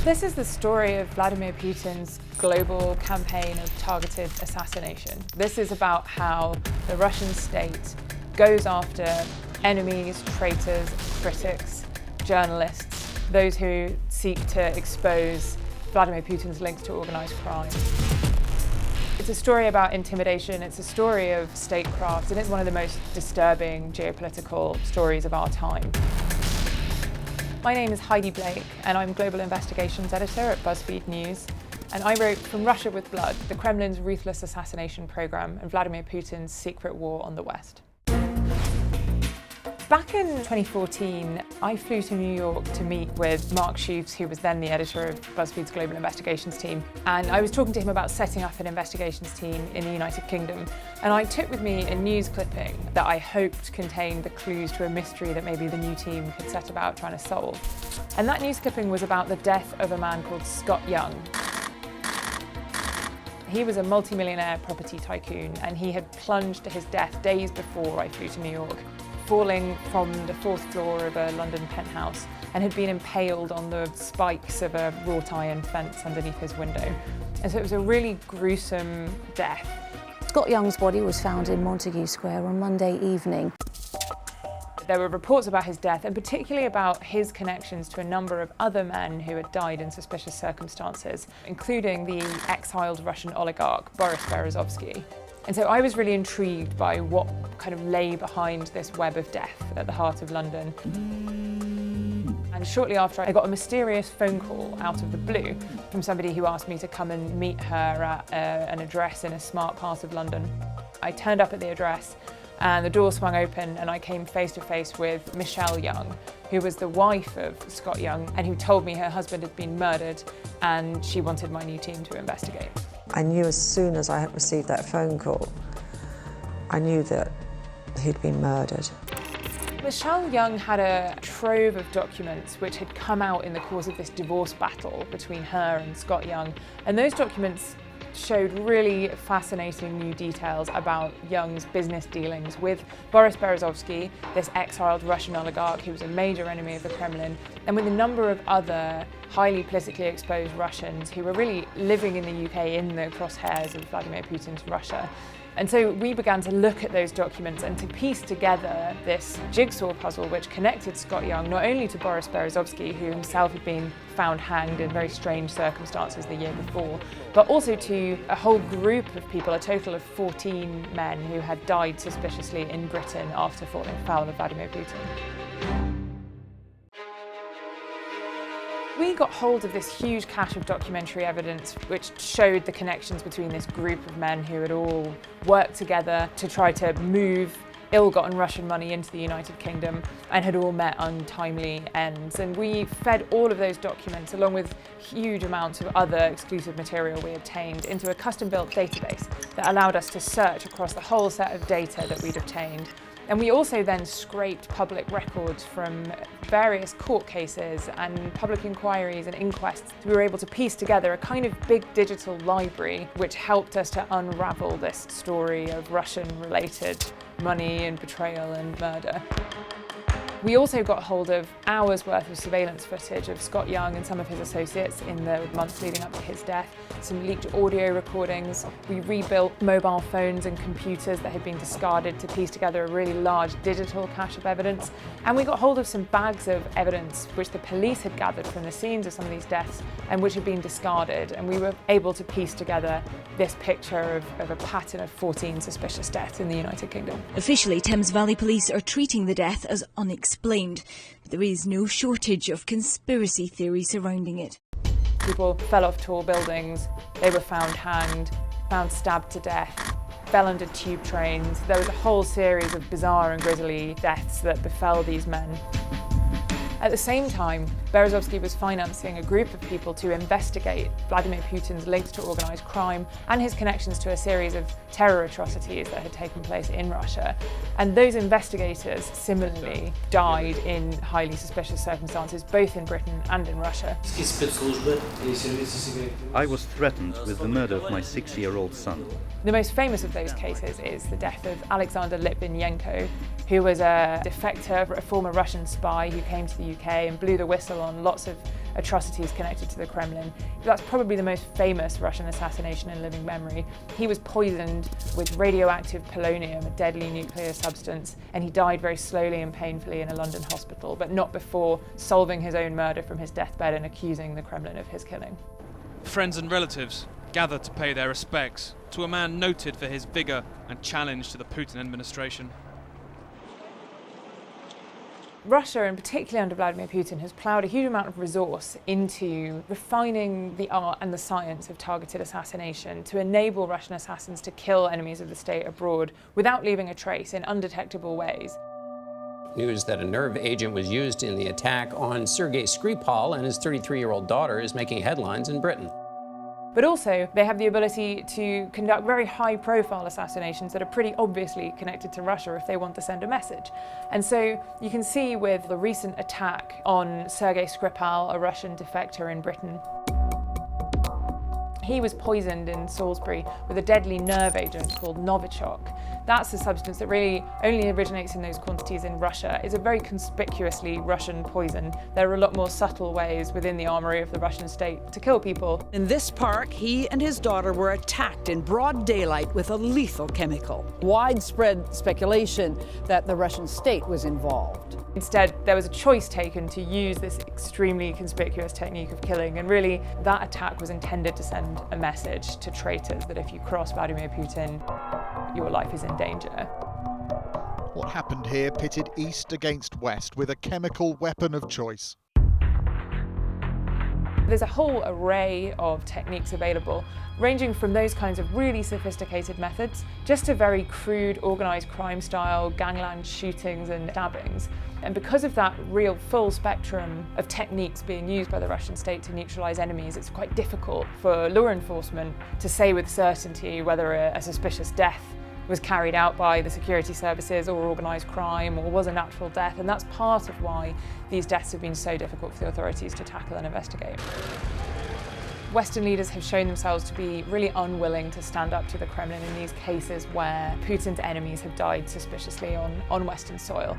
This is the story of Vladimir Putin's global campaign of targeted assassination. This is about how the Russian state goes after enemies, traitors, critics, journalists, those who seek to expose Vladimir Putin's links to organised crime. It's a story about intimidation, it's a story of statecraft, and it's one of the most disturbing geopolitical stories of our time. My name is Heidi Blake, and I'm Global Investigations Editor at Buzzfeed News. And I wrote From Russia with Blood, the Kremlin's Ruthless Assassination Programme and Vladimir Putin's secret war on the West. Back in 2014, I flew to New York to meet with Mark Schoofs, who was then the editor of BuzzFeed's Global Investigations team. And I was talking to him about setting up an investigations team in the United Kingdom. And I took with me a news clipping that I hoped contained the clues to a mystery that maybe the new team could set about trying to solve. And that news clipping was about the death of a man called Scott Young. He was a multi-millionaire property tycoon, and he had plunged to his death days before I flew to New York, falling from the fourth floor of a London penthouse, and had been impaled on the spikes of a wrought iron fence underneath his window. And so it was a really gruesome death. Scott Young's body was found in Montague Square on Monday evening. There were reports about his death, and particularly about his connections to a number of other men who had died in suspicious circumstances, including the exiled Russian oligarch Boris Berezovsky. And so I was really intrigued by what kind of lay behind this web of death at the heart of London. And shortly after, I got a mysterious phone call out of the blue from somebody who asked me to come and meet her at an address in a smart part of London. I turned up at the address, and the door swung open, and I came face to face with Michelle Young, who was the wife of Scott Young, and who told me her husband had been murdered, and she wanted my new team to investigate. I knew as soon as I had received that phone call, I knew that he'd been murdered. Michelle Young had a trove of documents which had come out in the course of this divorce battle between her and Scott Young, and those documents showed really fascinating new details about Young's business dealings with Boris Berezovsky, this exiled Russian oligarch who was a major enemy of the Kremlin, and with a number of other highly politically exposed Russians who were really living in the UK in the crosshairs of Vladimir Putin's Russia. And so we began to look at those documents and to piece together this jigsaw puzzle which connected Scott Young not only to Boris Berezovsky, who himself had been found hanged in very strange circumstances the year before, but also to a whole group of people, a total of 14 men who had died suspiciously in Britain after falling foul of Vladimir Putin. We got hold of this huge cache of documentary evidence which showed the connections between this group of men who had all worked together to try to move ill-gotten Russian money into the United Kingdom and had all met untimely ends. And we fed all of those documents, along with huge amounts of other exclusive material we obtained, into a custom-built database that allowed us to search across the whole set of data that we'd obtained. And we also then scraped public records from various court cases and public inquiries and inquests. We were able to piece together a kind of big digital library which helped us to unravel this story of Russian-related money and betrayal and murder. We also got hold of hours worth of surveillance footage of Scott Young and some of his associates in the months leading up to his death, some leaked audio recordings. We rebuilt mobile phones and computers that had been discarded to piece together a really large digital cache of evidence. And we got hold of some bags of evidence which the police had gathered from the scenes of some of these deaths and which had been discarded. And we were able to piece together this picture of a pattern of 14 suspicious deaths in the United Kingdom. Officially, Thames Valley Police are treating the death as unexplained, but there is no shortage of conspiracy theories surrounding it. People fell off tall buildings, they were found hanged, found stabbed to death, fell under tube trains. There was a whole series of bizarre and grisly deaths that befell these men. At the same time, Berezovsky was financing a group of people to investigate Vladimir Putin's links to organised crime and his connections to a series of terror atrocities that had taken place in Russia. And those investigators similarly died in highly suspicious circumstances, both in Britain and in Russia. I was threatened with the murder of my 6-year-old son. The most famous of those cases is the death of Alexander Litvinenko, who was a defector, a former Russian spy who came to the UK and blew the whistle on lots of atrocities connected to the Kremlin. That's probably the most famous Russian assassination in living memory. He was poisoned with radioactive polonium, a deadly nuclear substance, and he died very slowly and painfully in a London hospital, but not before solving his own murder from his deathbed and accusing the Kremlin of his killing. Friends and relatives gathered to pay their respects to a man noted for his vigour and challenge to the Putin administration. Russia, and particularly under Vladimir Putin, has ploughed a huge amount of resource into refining the art and the science of targeted assassination to enable Russian assassins to kill enemies of the state abroad without leaving a trace in undetectable ways. News that a nerve agent was used in the attack on Sergei Skripal and his 33-year-old daughter is making headlines in Britain. But also, they have the ability to conduct very high-profile assassinations that are pretty obviously connected to Russia if they want to send a message. And so you can see with the recent attack on Sergei Skripal, a Russian defector in Britain. He was poisoned in Salisbury with a deadly nerve agent called Novichok. That's a substance that really only originates in those quantities in Russia. It's a very conspicuously Russian poison. There are a lot more subtle ways within the armory of the Russian state to kill people. In this park, he and his daughter were attacked in broad daylight with a lethal chemical. Widespread speculation that the Russian state was involved. Instead, there was a choice taken to use this extremely conspicuous technique of killing, and really that attack was intended to send a message to traitors that if you cross Vladimir Putin, your life is in danger. What happened here pitted East against West with a chemical weapon of choice. There's a whole array of techniques available, ranging from those kinds of really sophisticated methods just to very crude organised crime style gangland shootings and stabbings. And because of that real full spectrum of techniques being used by the Russian state to neutralise enemies, it's quite difficult for law enforcement to say with certainty whether a suspicious death was carried out by the security services or organised crime or was a natural death, and that's part of why these deaths have been so difficult for the authorities to tackle and investigate. Western leaders have shown themselves to be really unwilling to stand up to the Kremlin in these cases where Putin's enemies have died suspiciously on Western soil.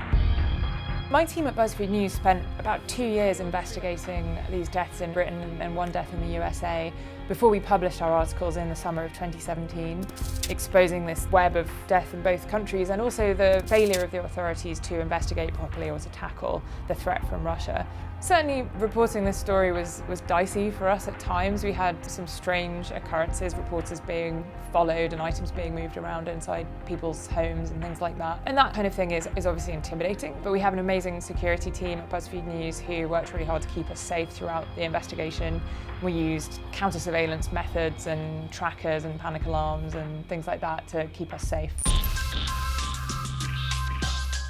My team at Buzzfeed News spent about 2 years investigating these deaths in Britain and one death in the USA before we published our articles in the summer of 2017, exposing this web of death in both countries and also the failure of the authorities to investigate properly or to tackle the threat from Russia. Certainly reporting this story was dicey for us at times. We had some strange occurrences, reporters being followed and items being moved around inside people's homes and things like that. And that kind of thing is obviously intimidating, but we have an amazing security team at Buzzfeed News who worked really hard to keep us safe throughout the investigation. We used counter-surveillance methods and trackers and panic alarms and things like that to keep us safe.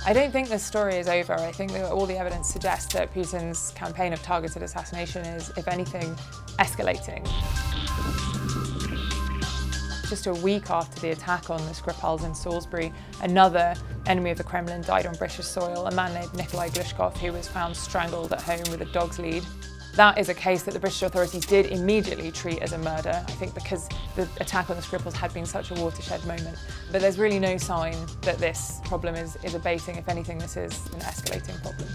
I don't think this story is over. I think that all the evidence suggests that Putin's campaign of targeted assassination is, if anything, escalating. Just a week after the attack on the Skripals in Salisbury, another enemy of the Kremlin died on British soil, a man named Nikolai Glushkov, who was found strangled at home with a dog's lead. That is a case that the British authorities did immediately treat as a murder, I think because the attack on the Skripals had been such a watershed moment. But there's really no sign that this problem is abating. If anything, this is an escalating problem.